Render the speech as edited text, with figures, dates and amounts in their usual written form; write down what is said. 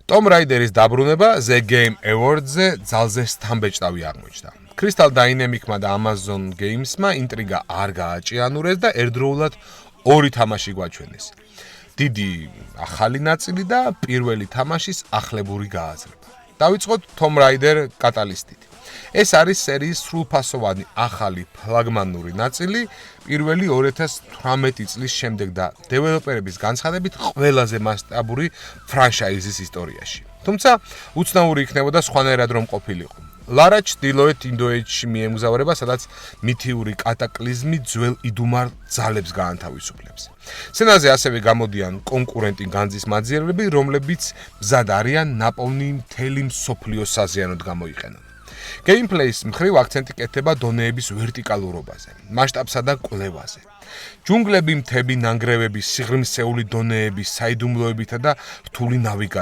Tomb Raider-ის დაბრუნება The Game Awards-ზე ძალზე სტამბეჭდავი აღმოჩნდა. Crystal Dynamics-მა და Amazon Games-მა ინტრიგა არ გააჭიანურეს და ერთდროულად ორი თამაში გვაჩვენეს. დიდი ახალი ნაწილი და პირველი თამაშის ახლებური გააზრება. დავიწყოთ Tomb Raider კატალისტით. ეს არის სერიის სრულფასოვანი ახალი ფლაგმანური ნაწილი პირველი 2018 წლის შემდეგ და დეველოპერების განცხადებით ყველაზე მასშტაბური ფრანშაიზის ისტორიაში. თუმცა უცნაური იქნებოდა სხვანაირად რომ ყოფილიყო. ლარა ჩრდილოეთ ინდოეთში მიემგზავრება, სადაც მითიური კატაკლიზმი ძველ იდუმარ ძალებს გაანთავისუფლებს. სცენაზე ასევე გამოდიან კონკურენტი განძის მაძიებლები, რომლებიც მზად არიან ნაპოვნი მთელი მსოფლიოს საზიანოდ გამოიყენონ. Gameplay-ის მხრივ აქცენტი კეთდება დონეების ვერტიკალურობაზე, მასშტაბსა და კვლევაზე. ჯუნგლები, მთები, ნანგრევები, სიღრმისეული დონეების, საიდუმლოებითა და რთული ნავიგაციით.